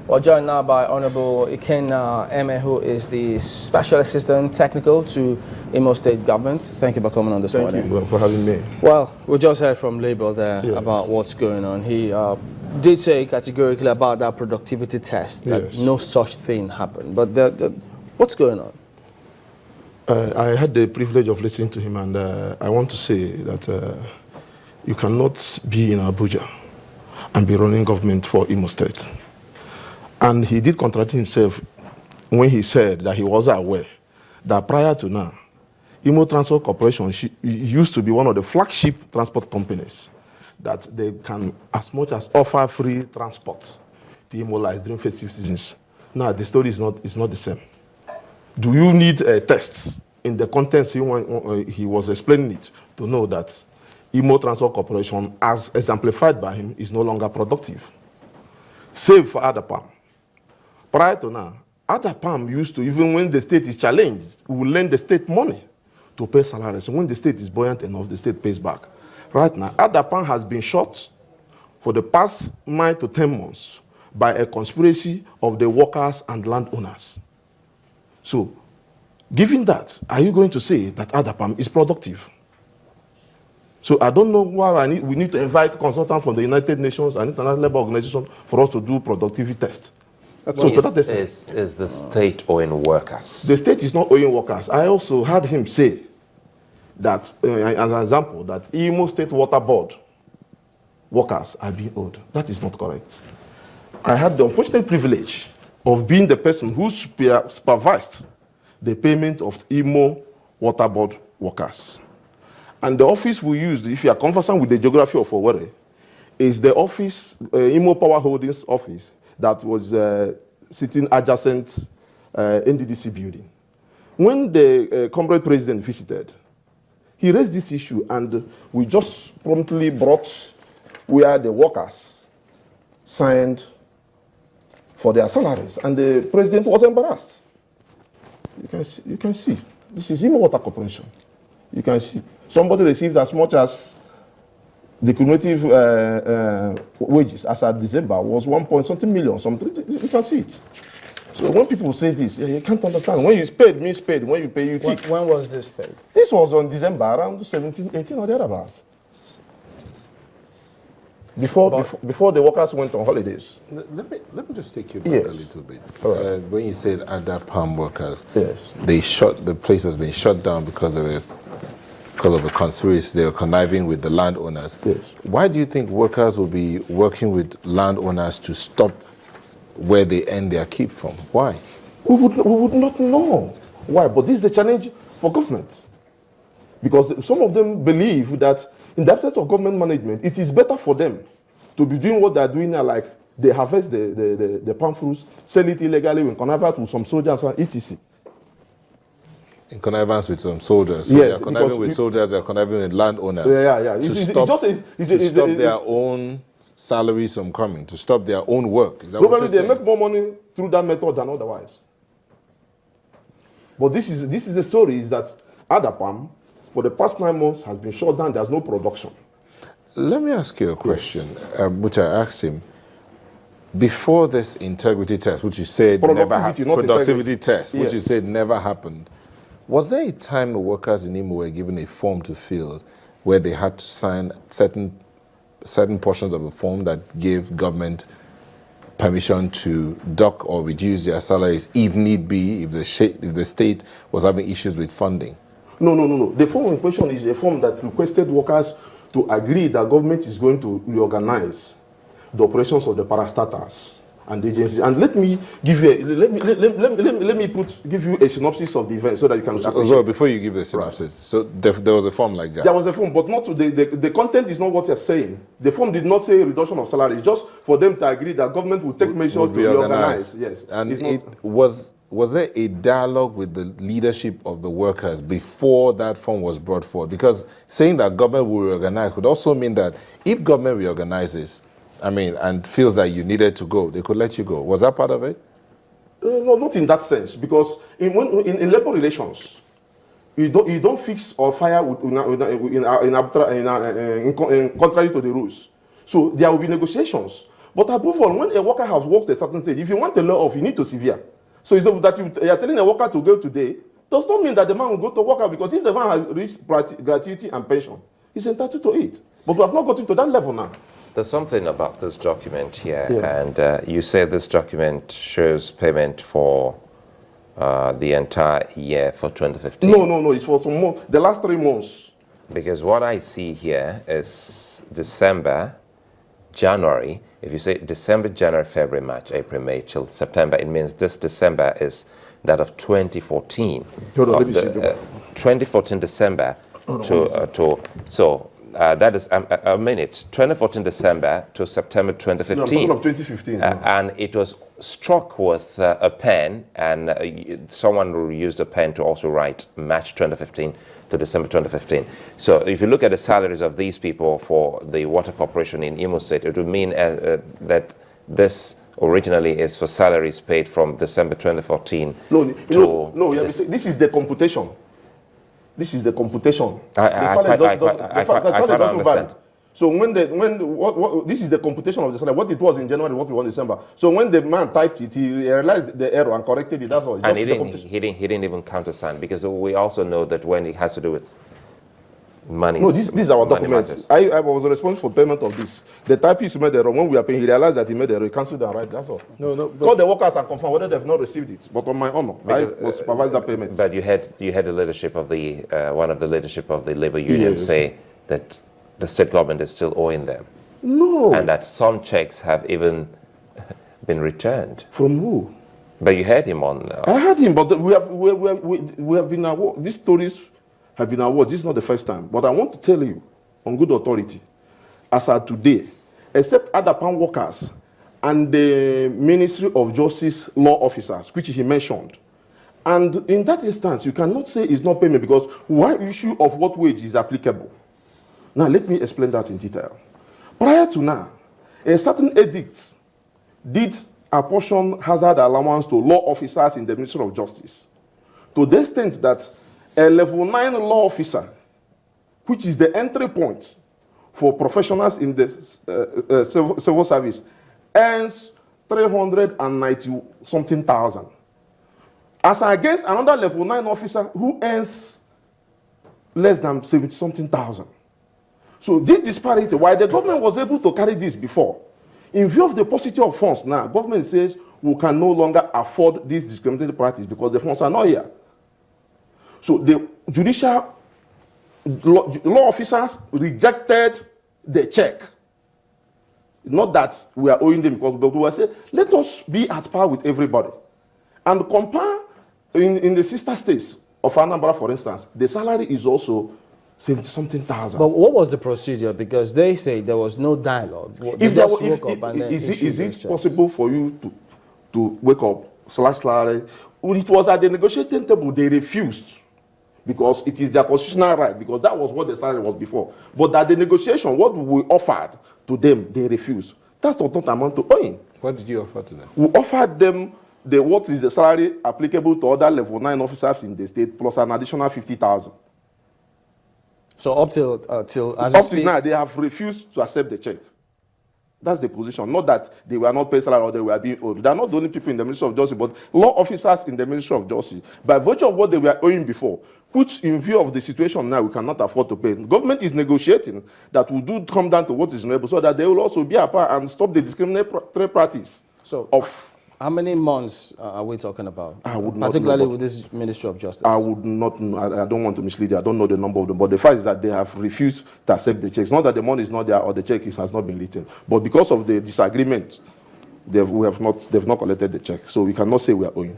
We're joined now by Honorable Ikenna Eme, who is the Special Assistant Technical to Imo State Government. Thank you for coming on this morning. Thank you for having me. Well, we just heard from Labour there about what's going on. He did say categorically about that productivity test that no such thing happened. But what's going on? I had the privilege of listening to him, and I want to say that you cannot be in Abuja and be running government for Imo State. And he did contradict himself when he said that he was aware that prior to now, Imo Transport Corporation used to be one of the flagship transport companies that they can as much as offer free transport to Imo during festive seasons. Now, the story is not the same. Do you need a test in the contents he was explaining it to know that Imo Transport Corporation, as exemplified by him, is no longer productive? Save for imo-ada-palm. Prior to now, imo-ada-palm used to, even when the state is challenged, we will lend the state money to pay salaries. When the state is buoyant enough, the state pays back. Right now, imo-ada-palm has been shot for the past 9 to 10 months by a conspiracy of the workers and landowners. So, given that, are you going to say that imo-ada-palm is productive? So I don't know why we need to invite consultants from the United Nations and International Labour Organization for us to do productivity tests. So is the state owing workers? The state is not owing workers. I also heard him say that, as an example, that Imo State Water Board workers are being owed. That is not correct. I had the unfortunate privilege of being the person who supervised the payment of Imo Water Board workers. And the office we used, if you are conversant with the geography of Owerri, is the office, Imo Power Holdings office, that was sitting adjacent NDDC building. When the comrade president visited, he raised this issue, and we just promptly brought where the workers signed for their salaries, and the president was embarrassed. You can see. This is Imo Water Corporation. You can see. Somebody received as much as the cumulative wages as at December was 1.something million. You can see it. So when people say this, you can't understand. When you paid, means paid. When you pay, you take. When was this paid? This was on December, around 17, 18 or thereabouts. Before the workers went on holidays. Let me just take you back a little bit. Right. When you said imo-ada-palm workers, the place has been shut down because of a conspiracy. They were conniving with the landowners. Yes. Why do you think workers will be working with landowners to stop where they earn their keep from? Why? We would not know why, but this is the challenge for government. Because some of them believe that in the absence of government management, it is better for them to be doing what they are doing now, like they harvest the palm fruits, sell it illegally, in connivance with some soldiers and etc. In connivance with some soldiers. So yes, they are conniving with soldiers, they are conniving with landowners. Yeah. To stop their own salaries from coming, to stop their own work. Is that probably they make more money through that method than otherwise. But this is the story, is that imo-ada-palm for the past 9 months has been shut down. There's no production. Let me ask you a question, which I asked him. Before this integrity test, which you said never happened, productivity test, which you said never happened, was there a time the workers in Imo were given a form to fill where they had to sign certain portions of a form that gave government permission to dock or reduce their salaries if need be, if the state was having issues with funding? No. The form in question is a form that requested workers to agree that government is going to reorganize the operations of the parastatals and agencies. And let me give you give you a synopsis of the event so that you can appreciate. So before you give the synopsis, right. So there was a form like that. There was a form, but not to the content is not what you're saying. The form did not say reduction of salary. It's just for them to agree that government will take measures to reorganize. Yes. And was there a dialogue with the leadership of the workers before that form was brought forward? Because saying that government will reorganize could also mean that if government reorganizes, and feels that you needed to go, they could let you go. Was that part of it? No, not in that sense. Because in labor relations, you don't fix or fire in contrary to the rules. So there will be negotiations But above all, when a worker has worked a certain stage, if you want a law off, you need to severe. So it's that you are telling a worker to go today does not mean that the man will go to work out, because if the man has reached gratuity and pension, he's entitled to it. But we have not gotten to that level now. There's something about this document here, and you say this document shows payment for the entire year for 2015. No, it's for some more, the last 3 months. Because what I see here is December, January. If you say December, January, February, March, April, May till September, it means this December is that of 2014. Hold on, let me see. 2014 December that is a minute. 2014 December to September 2015. No, I'm talking of 2015. And it was struck with a pen, and someone used a pen to also write March 2015 to December 2015. So if you look at the salaries of these people for the water corporation in Imo State, it would mean that this originally is for salaries paid from December 2014 this is the computation. This is the computation. I quite understand. So this is the computation of the salary, what it was in January, what we want in December. So when the man typed it, he realized the error and corrected it. That's all. And he didn't even countersign, because we also know that when it has to do with money. No, this is our document. I was responsible for payment of this. The typist made the error. When we are paying, he realized that he made the error. He cancelled and right. That's all. Call the workers and confirm whether they've not received it. But on my honor, I will supervise that payment. But you had the leadership of the one of the leadership of the labor union say that the state government is still owing them. No. And that some checks have even been returned. From who? But you heard him on. I heard him, but we have been awarded. These stories have been awarded. This is not the first time. But I want to tell you, on good authority, as of today, except owing-ada-palm workers and the Ministry of Justice law officers, which he mentioned, and in that instance, you cannot say it's not payment, because one issue of what wage is applicable. Now, let me explain that in detail. Prior to now, a certain edict did apportion hazard allowance to law officers in the Ministry of Justice, to the extent that a level 9 law officer, which is the entry point for professionals in the civil service, earns 390-something thousand, as against another level 9 officer who earns less than 70-something thousand. So this disparity, while the government was able to carry this before, in view of the paucity of funds now, government says we can no longer afford this discriminatory practice because the funds are not here. So the judicial law officers rejected the check. Not that we are owing them, because we were saying, let us be at par with everybody. And compare in the sister states of Anambra, for instance, the salary is also 70-something thousand. But what was the procedure? Because they say there was no dialogue. Is it possible for you to wake up, slash salary? Well, it was at the negotiating table, they refused. Because it is their constitutional right, because that was what the salary was before. But at the negotiation, what we offered to them, they refused. That's not amount to owing. What did you offer to them? We offered them what is the salary applicable to other level 9 officers in the state, plus an additional 50,000. So up till now, they have refused to accept the check. That's the position. Not that they were not paying salary or they were being owed. They are not the only people in the Ministry of Justice, but law officers in the Ministry of Justice, by virtue of what they were owing before, which in view of the situation now, we cannot afford to pay. Government is negotiating that we do come down to what is reasonable, so that they will also be apart and stop the discriminatory practice. So how many months are we talking about? I would not particularly know, with this Ministry of Justice. I would not know. I don't want to mislead you. I don't know the number of them. But the fact is that they have refused to accept the checks. Not that the money is not there or the check has not been written. But because of the disagreement, they've not collected the check. So we cannot say we are owing.